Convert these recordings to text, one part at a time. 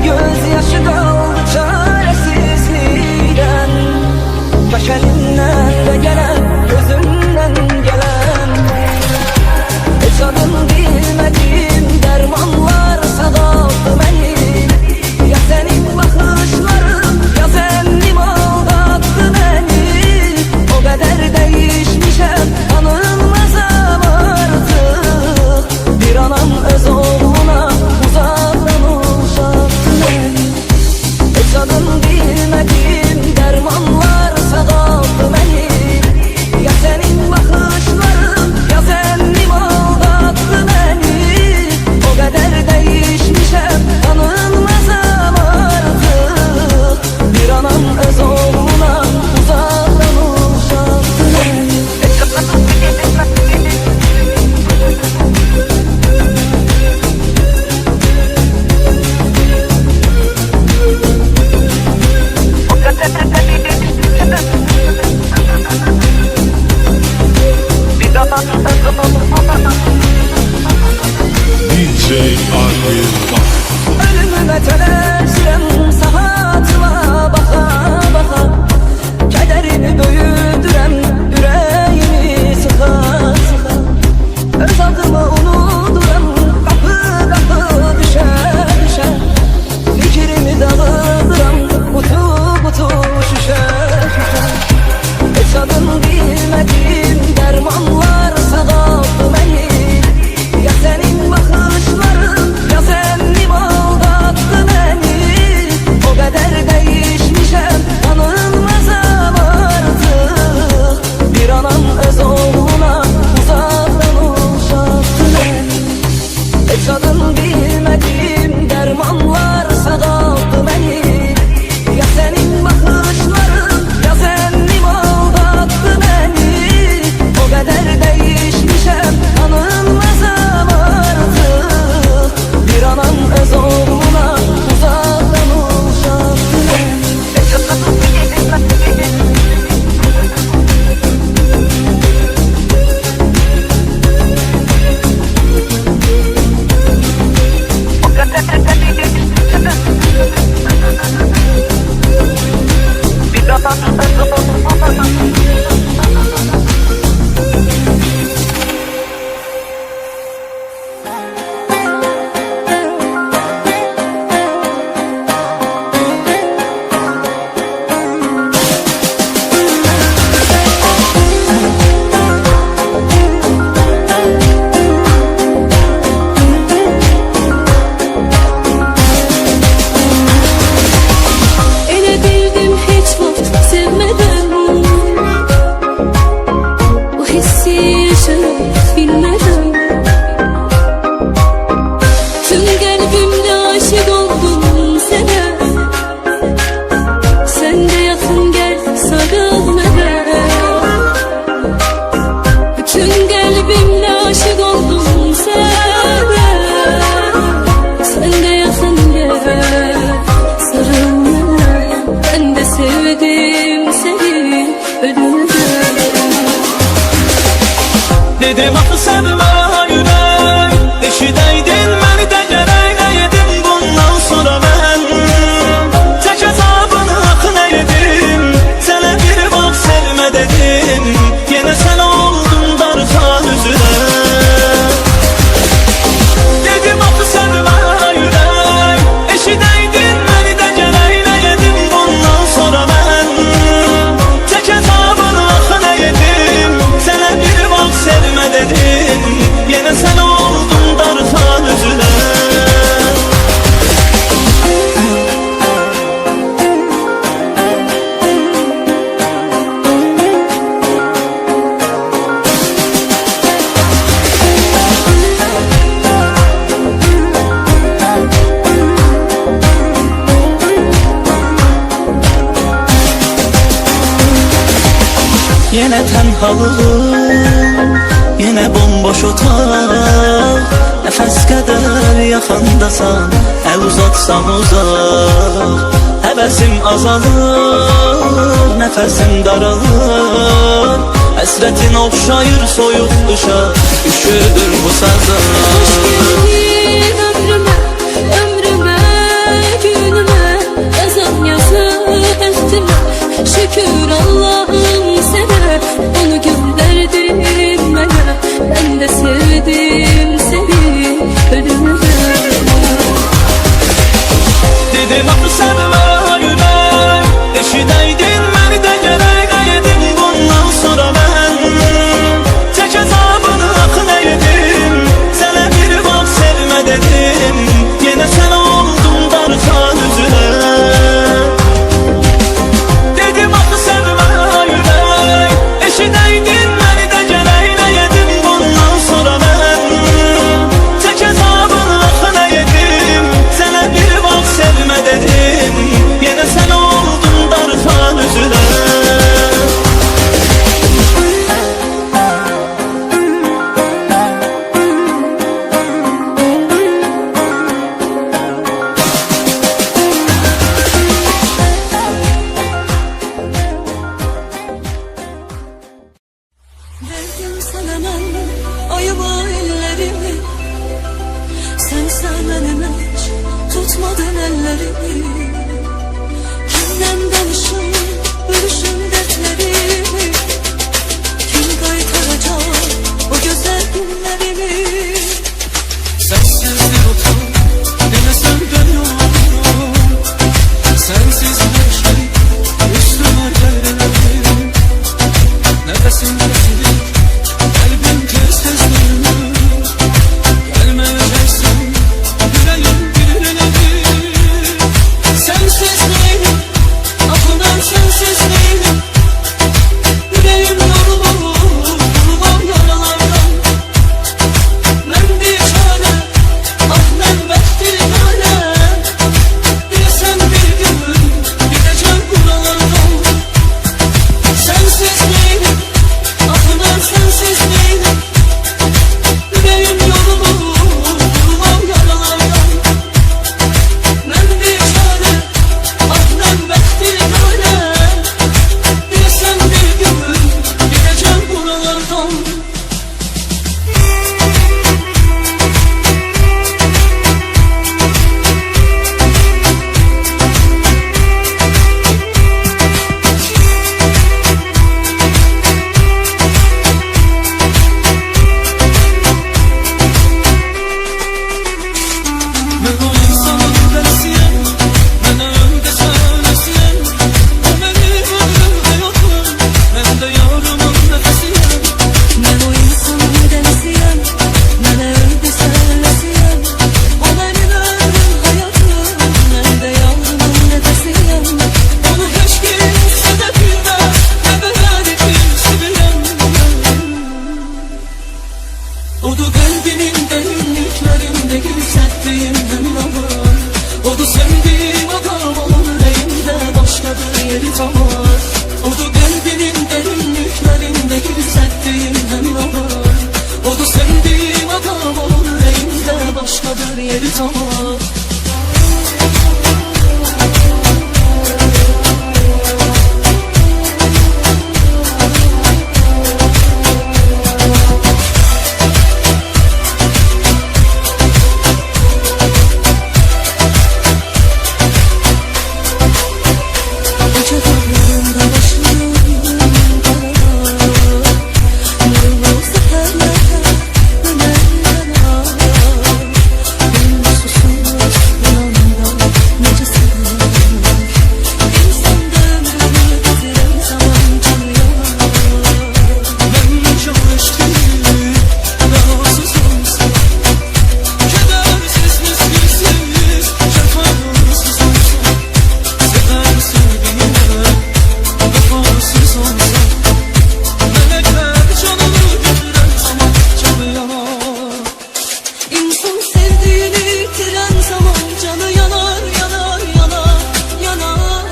göz yaşı kaldı çaresizlikten. Kaş elinden de gelen, gözümden gelen. Hiç adın bilmediğim dermanlar sadattı beni. Ya senin bakışların, ya zennim aldattı beni. O kadar değişmişem, tanınmazam artık. Bir anam öz oğluna uzaktan uzattı beni. Hiç adın bilmediğim dermanlar sadattı beni. Ya senin bakışların, ya zennim aldattı beni. O kadar değişmişem, tanınmazam artık. Bir anam öz oğluna uzaktan uzattı beni. DJ Adil Bak. Ölümüme tələsirəm sahatıma baxa baxa. Kədərimi böyüdürəm, ürəyimi sıxa sıxa. Öz adımı unuduram, qapı qapı düşə düşə. Fikrimi dağıdıram, qutu qutu şüşə şüşə. Heç adın bilmədiyim dərmanlar sadattı məni. Ya senin bakışların, ya zennim aldattı beni. O kadar değişmişem, tanınmazam artık. Bir anam öz oğluna uzaktan uzattı beni. Hiç adın bilmediğim dermanlar sadattı beni. Ya senin bakışların, ya zennim aldattı beni. O kadar değişmişem, tanınmazam artık. Bir anam öz oğluna uzaktan uzattı beni. Ele bildim hiç vakit sevmeden. Bu hissi yaşayıp bilmeden. Tüm kalbimle aşık oldum sana. Sen de yakın gel sarılmadan. Bütün kalbimle aşık oldum sana. Sen de yakın gel sarılmadan. Ben de sevdim seni ölümden. Dedim axı sevmə yürək, eşidəydin məni də gərək. Nə yedim bundan sonra mən, tək əzabını axı nə yedim. Sənə bir vaxt sevmə dedim, yenə sən oldun darıxan üzünə. Dedim axı sevmə yürək, eşidəydin məni də gərək. Nə yedim bundan sonra mən, tək əzabını axı nə yedim. Sənə bir vaxt sevmə dedim, yenə sən oldun darıxan üzünə. Yenə tənhalığım, yenə bomboş otaq. Nəfəs qədər yaxındasan, əl uzatsam uzaq. Həvəsim azalır, nəfəsim daralır. Həsrətin oxşayır soyuq qışa, üşüdür bu sazan. Hoş geldin ömrüme, ömrüme gül. gözlerimi. Kimden danışım, ölüşüm dertlerimi. Kim kaytaracak o güzel günlerimi. Sensiz bir otur, demesem dönüyorum. Sensiz bir şey, üstüme geldim. Nefesim kesilir, kalbim tez tez dönüyor. Gelmeyeceksin, yüreğim gerilenir. Sensiz değilim, ah ben sensiz değilim. Yüreğim yorulur, durmam yaralardan. Ben bir çare, ah ben bektirmene. Bilsem bir gün, gideceğim buralardan. Sensiz değilim, ah ben sensiz değilim. Yüreğim yorulur, durmam yaralardan. Ben bir çare, ah ben bektirmene. Bilsem bir gün, gideceğim buralardan. Ben o insanın delisiyim, ben öyle söylesiyim. O benim ömrümde yokum, ben de yarımın nefesiyim. Ben o insanın delisiyim, ben öyle söylesiyim. O benim ömrüm hayatım, ben de yavrumun nefesiyim. Onu hiç kimse de bilmez, ne ben kimse bilemem. Odu kalbinin derinliklerinde gizlettiğim hünnamı. Odu sevdiğim adam onun yüreğimde başka bir yeri tamar. Odu kalbinin derinliklerinde gizlettiğim hünnamı. Odu sevdiğim adam onun yüreğimde başka bir yeri tamar. Koca dağlarında başım karar. Yolun seferlerde döner yanar. Benim susuz yanımda nece sever. İnsan da ömrünü bitiren zaman canı yanar. Ben çalıştım, rahatsız olsam. Kedersiz, miskilsiz, şefasız olsam. Sever sevdiğime, vefasız olsam. Melekler canını götüren zaman canı yanar. İnsan sevdiğini yitiren zaman canı yanar, yanar, yanar, yanar.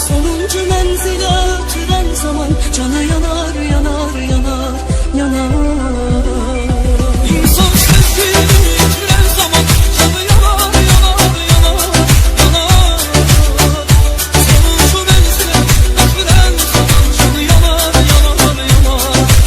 Sonuncu menzile ötüren zaman canı yanar, yanar, yanar, yanar. İnsan sevdiğini yitiren zaman canı yanar, yanar, yanar, yanar. Sonuncu menzile ötüren zaman canı yanar, yanar, yanar, yanar.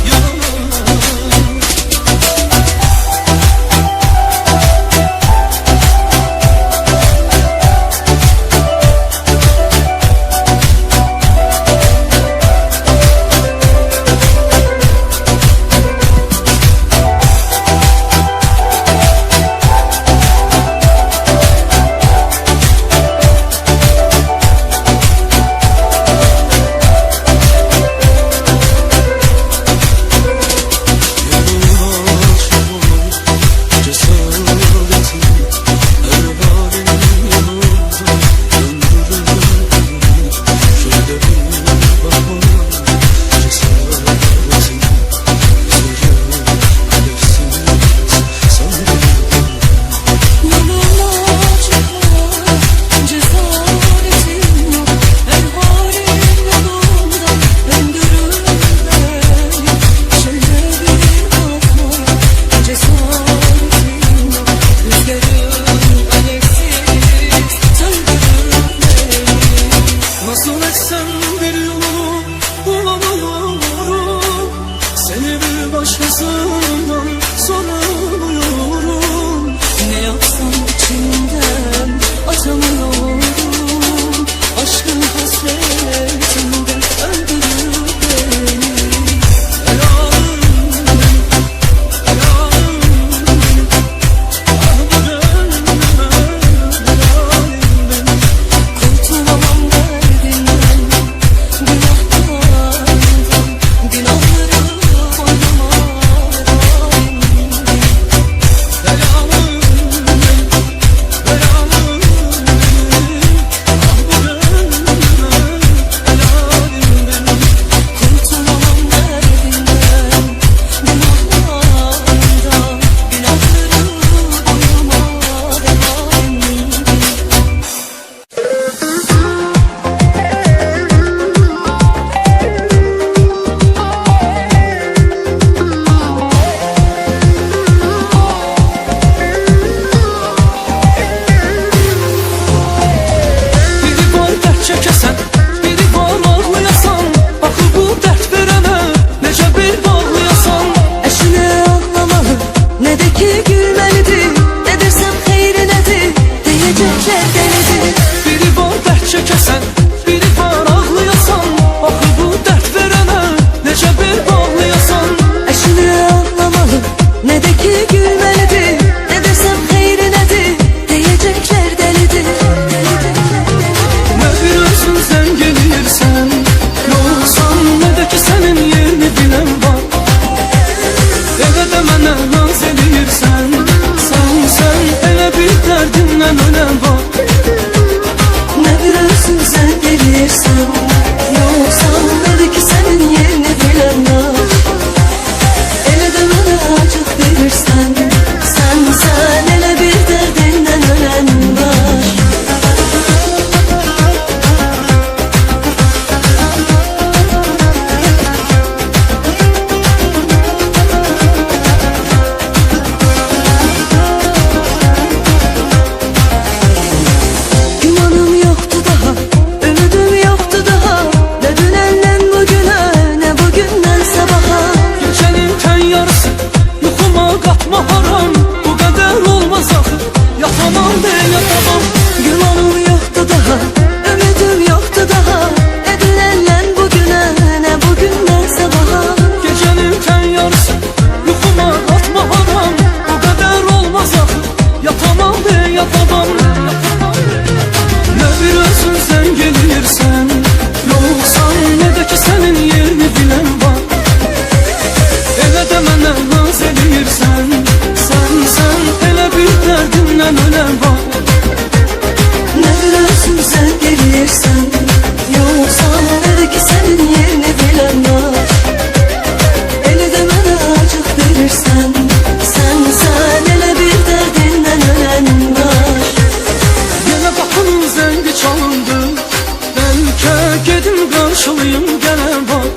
gene bak.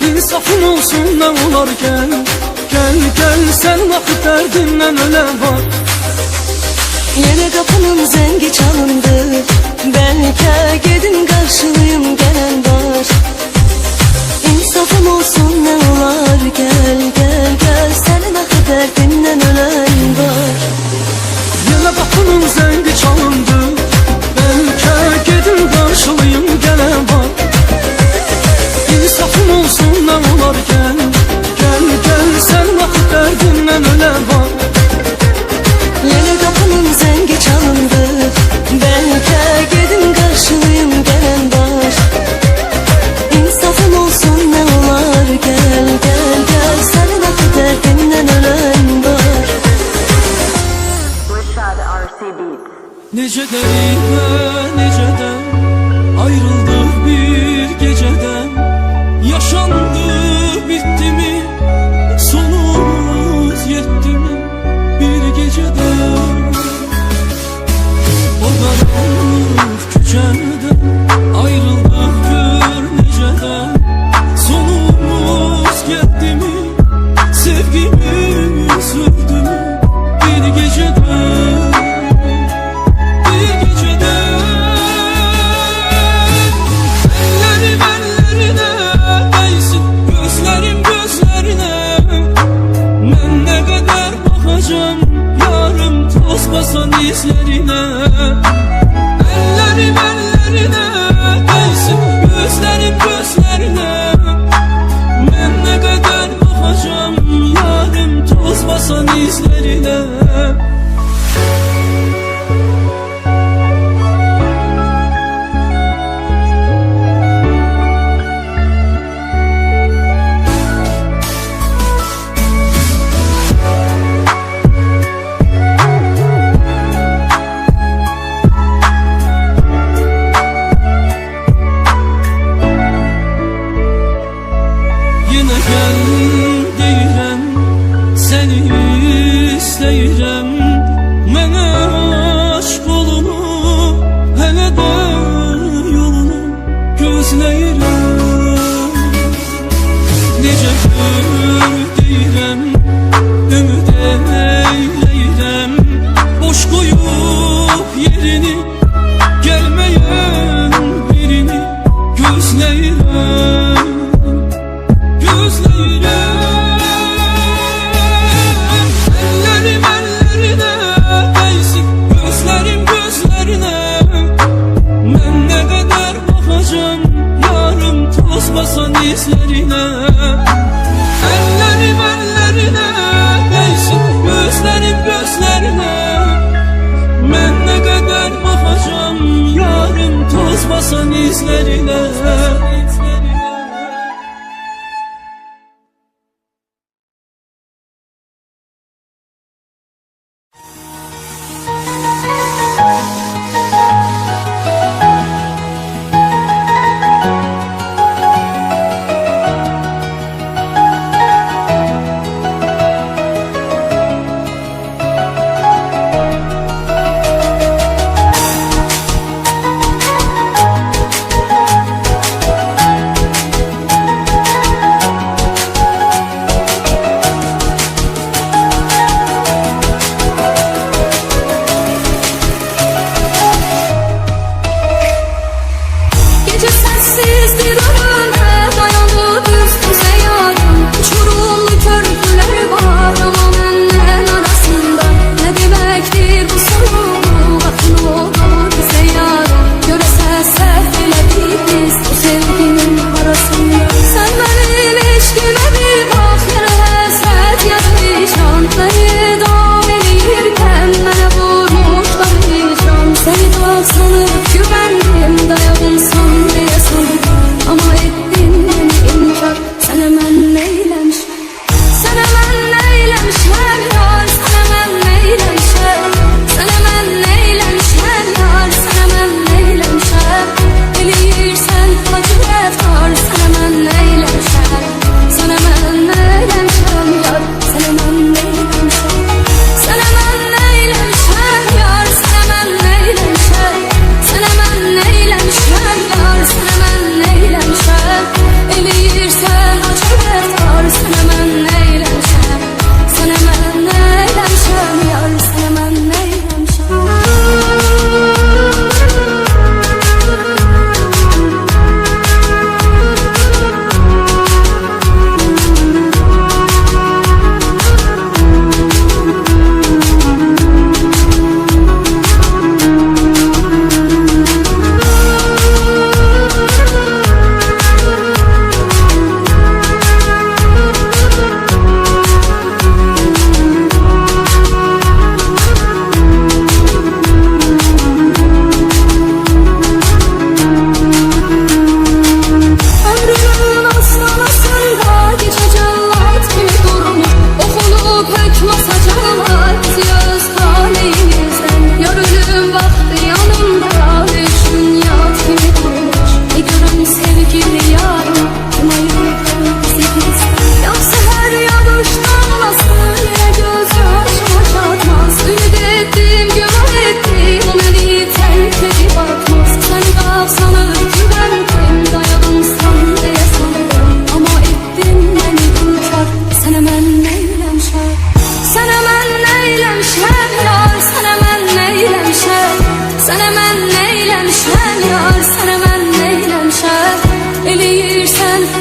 İnsafın olsun ne olar gel. Gel gel sen vakit derdinden öle bak. Yine kapının zengi çalındı. Belki gidin karşılayım gelen var. İnsafım olsun ne olar gel gel gel. Senin akı derdinden ölen var. Yine kapının zengi çalındı. Belki gidin karşılayım gene bak. İnsafım olsun ne olar gel. Gel gel sen vakit derdinden öle bak. Yine kapının zengi çalındı. Belki gidin karşılayım gelen var. İnsafım olsun ne olar gel gel gel. Senin akı derdinden ölen var. Neceden ayrıldık bir geceden. Yaşandı bitti mi, sonumuz yetti mi bir geceden. O karanlık küçeden ayrıldık bir neceden. Sonumuz yetti mi, sevgimiz öldü mü bir geceden. Basan izlerine, ellerim ellerine değsin, gözlerim gözlerine. Ben ne kadar bakacağım yarım toz basan izlerine. Basan izlerine, ellerim ellerine değsin, gözlerim gözlerine. Ben ne kadar bakacağım yarım toz basan izlerine.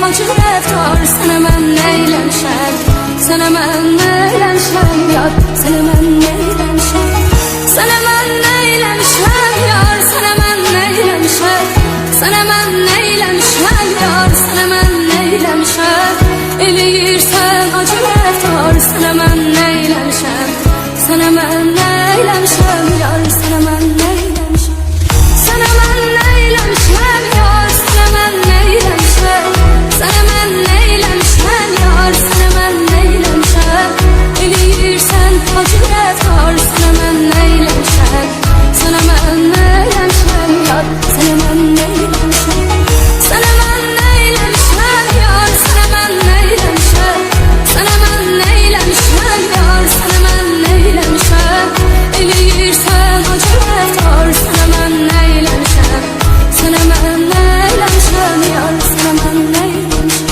acı rəftar Sənə mən neyləmişəm, sənə mən neyləmişəm yar Sənə mən neyləmişəm, sənə mən neyləmişəm yar Sənə mən neyləmişəm, sənə mən neyləmişəm yar Sənə mən neyləmişəm, eləyirsən acı rəftar Sənə mən neyləmişəm, sənə mən neyləmişəm yar Sənə mən neyləmişəm, sənə mən neyləmişəm yar Sənə mən neyləmişəm, sənə mən neyləmişəm yar Sənə mən neyləmişəm, eləyirsən acı rəftar Sənə mən neyləmişəm, sənə mən neyləmişəm yar Sənə mən neyləmişəm, sənə mən neyləmişəm yar Sənə mən neyləmişəm, sənə mən neyləmişəm yar Sənə mən neyləmişəm, eləyirsən acı rəftar Sənə mən neyləmişəm, sənə mən neyləmişəm yar Sənə mən neyləmişəm.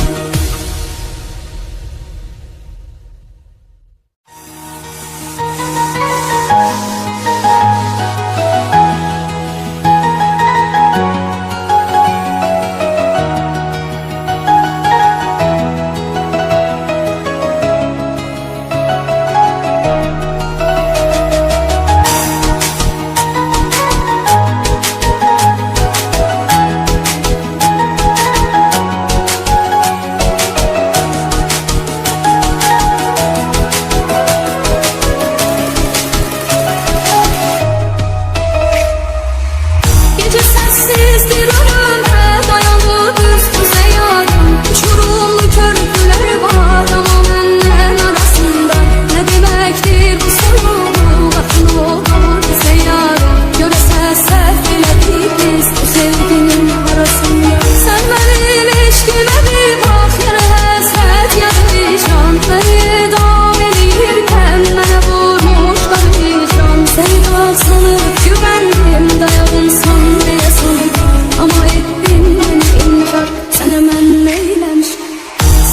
Gece sessizdir önüme dayalı üstüze yarım Uçurumlu körpüler var ama benden arasında Ne demektir bu sorumlu bakın olur bize yarım Görese sevgiledik biz bu sevginin arasında Sen benim ilişkime bir bak yere hesret ya vicdan Beni dam eləyirken mənə vurmuşlar vicdan Seni çok sanıp güvendim dayansan diye sandım Ama ettin beni inkar Sənə mən neyləmişəm,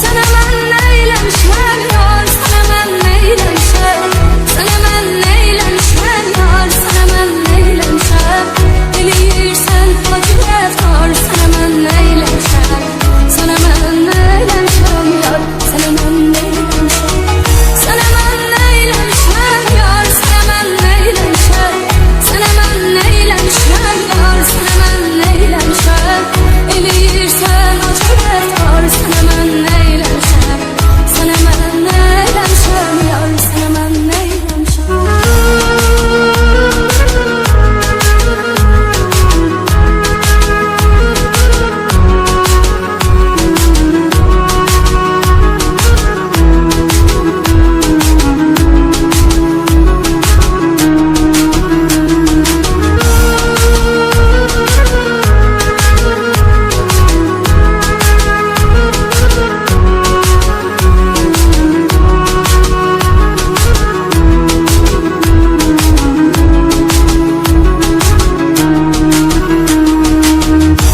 sənə mən neyləmişəm yar Sənə mən neyləmişəm, sənə mən neyləmişəm yar Sənə mən neyləmişəm, eləyirsən acı rəftar Sənə mən neyləmişəm, sənə mən neyləmişəm yar Sənə mən neyləmişəm, sənə mən neyləmişəm yar Sənə mən neyləmişəm, sənə mən neyləmişəm yar Sənə mən neyləmişəm, eləyirsən acı rəftar Sənə mən neyləmişəm, sənə mən neyləmişəm yar Sənə mən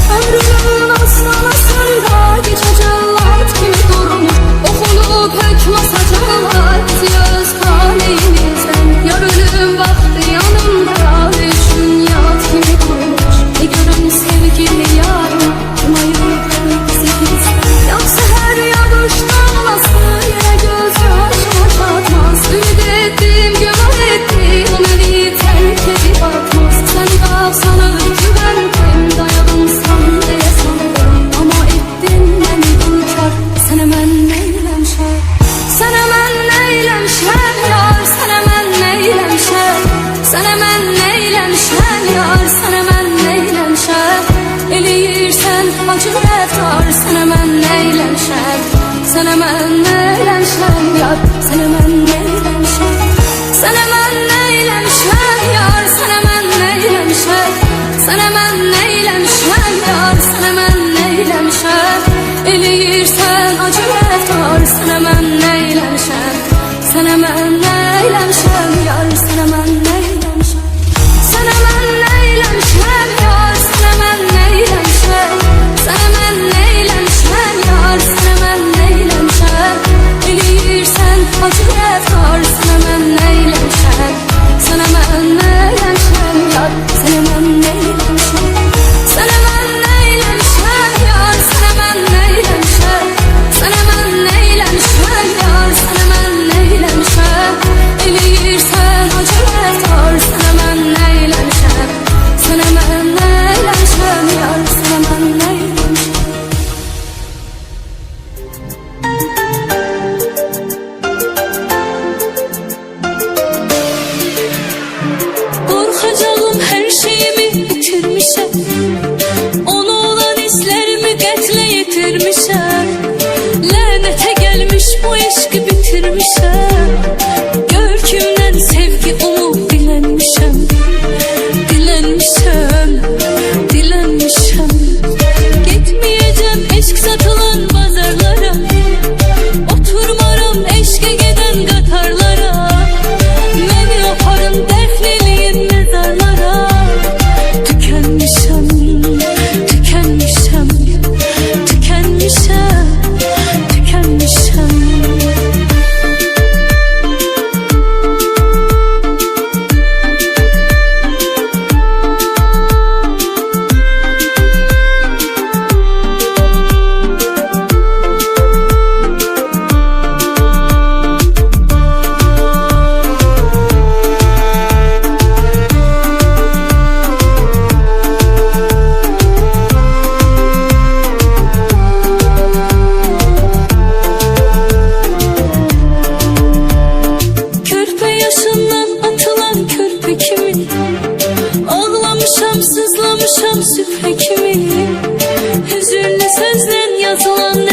Ömrümün aslanasında gece cellat gibi durmuş Okulup hükm asacaklar bizi öz kaleyimizden Yar ölüm vakti yanımda üçün yat gibi durmuş Ne görün sevgili yarım kim ayırdı bizi bizden Yoksa her yanıştan olası yere göz yaşıma çatmaz Ümit ettim güman ettim o beni terk edip atmaz Sen kalsana güvendim dayadım san diye sandım Ama ettin beni inkar Sənə mən neyləmişəm, sənə mən neyləmişəm yar Sənə mən neyləmişəm, sənə mən neyləmişəm yar Sənə mən neyləmişəm, eləyirsən acı rəftar Sənə mən neyləmişəm, sənə mən neyləmişəm yar Sənə mən neyləmişəm, sənə mən neyləmişəm yar Sənə mən neyləmişəm, sənə mən neyləmişəm yar Sənə mən neyləmişəm, eləyirsən acı rəftar Sənə mən neyləmişəm, sənə mən neyləmişəm yar Sənə mən neyləmişəm, sənə mən neyləmişəm yar Sənə mən neyləmişəm, sənə mən neyləmişəm yar Sənə mən neyləmişəm, eləyirsən acı rəftar Sənə mən neyləmişəm, sənə mən neyləmişəm yar Sənə mən neyləmişəm, sənə mən neyləmişəm yar Sənə mən neyləmişəm satılan bazarlara, oturmaram eşke geden qatarlara. Məni aparın dəfn eləyin mezarlara. Tükenmişəm, tükenmişəm, tükenmişəm, tükenmişəm. Ağlamışam, sızlamışam süfre kimi. Hüzünlü sözden yazılan